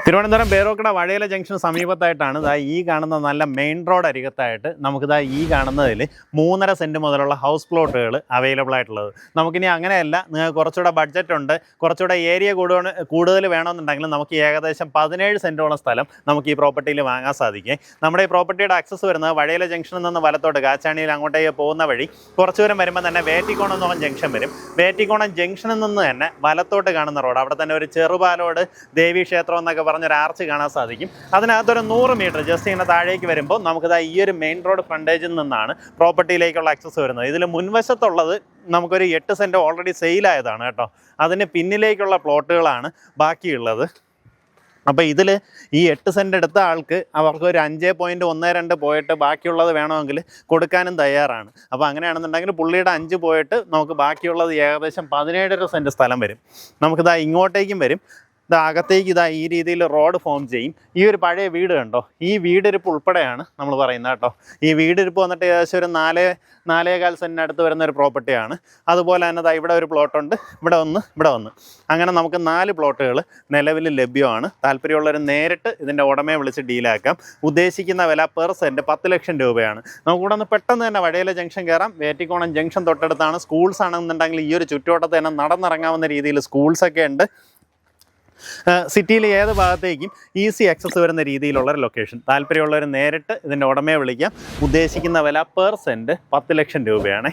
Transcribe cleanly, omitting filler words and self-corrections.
Thiruvananthapuram പേരോക്കട Vazhayila junction സമീപത്തായിട്ടാണ് ഈ കാണുന്ന നല്ല മെയിൻ റോഡ് അരികത്തായിട്ട് നമുക്ക് ഈ കാണുന്നതിൽ 3.5 സെൻറ്റ് മുതലുള്ള ഹൗസ് പ്ലോട്ടുകൾ അവൈലബിൾ ആയിട്ടുള്ളത്. നമുക്കിനി അങ്ങനെയല്ല, നിങ്ങൾക്ക് കുറച്ചുകൂടെ ബഡ്ജറ്റ് ഉണ്ട്, കുറച്ചുകൂടെ ഏരിയ കൂടുതൽ വേണമെന്നുണ്ടെങ്കിൽ നമുക്ക് ഏകദേശം 17 സെൻറ്റോളം സ്ഥലം നമുക്ക് ഈ പ്രോപ്പർട്ടിയിൽ വാങ്ങാൻ സാധിക്കും. നമ്മുടെ ഈ പ്രോപ്പർട്ടിയുടെ ആക്സസ് വരുന്നത് വഴയില ജംഗ്ഷനിൽ നിന്ന് വലത്തോട്ട് കാച്ചാണിയിൽ അങ്ങോട്ടേക്ക് പോകുന്ന വഴി കുറച്ച് ദൂരം വരുമ്പോൾ തന്നെ വേറ്റിക്കോണം എന്ന് പറഞ്ഞ ജംഗ്ഷൻ വരും. വേറ്റിക്കോണം ജംഗ്ഷനിൽ നിന്ന് തന്നെ വലത്തോട്ട് കാണുന്ന റോഡ്, അവിടെ തന്നെ ഒരു ചെറുപാലോട് ദേവീ ക്ഷേത്രം എന്നൊക്കെ പറഞ്ഞൊരു ആർച്ച് കാണാൻ സാധിക്കും. അതിനകത്തൊരു 100 മീറ്റർ ജസ്റ്റ് ഇങ്ങനെ താഴേക്ക് വരുമ്പോൾ നമുക്കിതാ ഈ ഒരു മെയിൻ റോഡ് ഫ്രണ്ടേജിൽ നിന്നാണ് പ്രോപ്പർട്ടിയിലേക്കുള്ള ആക്സസ് വരുന്നത്. ഇതിൽ മുൻവശത്തുള്ളത് നമുക്കൊരു 8 സെൻറ്റ് ഓൾറെഡി സെയിലായതാണ് കേട്ടോ. അതിന് പിന്നിലേക്കുള്ള പ്ലോട്ടുകളാണ് ബാക്കിയുള്ളത്. അപ്പോൾ ഇതിൽ ഈ 8 സെൻറ്റ് എടുത്ത ആൾക്ക് അവർക്കൊരു 5.12 പോയിട്ട് ബാക്കിയുള്ളത് വേണമെങ്കിൽ കൊടുക്കാനും തയ്യാറാണ്. അപ്പോൾ അങ്ങനെയാണെന്നുണ്ടെങ്കിൽ പുള്ളിയുടെ 5 പോയിട്ട് നമുക്ക് ബാക്കിയുള്ളത് ഏകദേശം 17.5 സെൻറ്റ് സ്ഥലം വരും. നമുക്കിതാ ഇങ്ങോട്ടേക്കും വരും. അകത്തേക്ക് ഈ രീതിയിൽ റോഡ് ഫോം ചെയ്യും. ഈ ഒരു പഴയ വീട് കണ്ടോ, ഈ വീടിരിപ്പ് ഉൾപ്പെടെയാണ് നമ്മൾ പറയുന്നത് കേട്ടോ. ഈ വീടിരിപ്പ് വന്നിട്ട് ഏകദേശം ഒരു 4.25 സെൻറ്റിനടുത്ത് വരുന്ന ഒരു പ്രോപ്പർട്ടിയാണ്. അതുപോലെ തന്നെ ഇവിടെ ഒരു പ്ലോട്ടുണ്ട്, ഇവിടെ ഒന്ന് അങ്ങനെ നമുക്ക് 4 പ്ലോട്ടുകൾ നിലവിൽ ലഭ്യമാണ്. താല്പര്യമുള്ളവർ നേരിട്ട് ഇതിൻ്റെ ഉടമയെ വിളിച്ച് ഡീലാക്കാം. ഉദ്ദേശിക്കുന്ന വില പെർ സെൻറ്റ് 10 ലക്ഷം രൂപയാണ്. നമുക്കിവിടെ നിന്ന് പെട്ടെന്ന് തന്നെ വഴയില ജംഗ്ഷൻ കയറാം. വേറ്റിക്കോണം ജംഗ്ഷൻ തൊട്ടടുത്താണ്. സ്കൂൾസ് ആണെന്നുണ്ടെങ്കിൽ ഈ ഒരു ചുറ്റുവട്ടത്ത് തന്നെ നടന്നിറങ്ങാവുന്ന രീതിയിൽ സ്കൂൾസൊക്കെ ഉണ്ട്. സിറ്റിയിൽ ഏത് ഭാഗത്തേക്കും ഈസി ആക്സസ് വരുന്ന രീതിയിലുള്ളൊരു ലൊക്കേഷൻ. താല്പര്യമുള്ളവർ നേരിട്ട് ഇതിൻ്റെ ഉടമയെ വിളിക്കാം. ഉദ്ദേശിക്കുന്ന വില പെർ സെൻറ്റ് 10 ലക്ഷം രൂപയാണ്.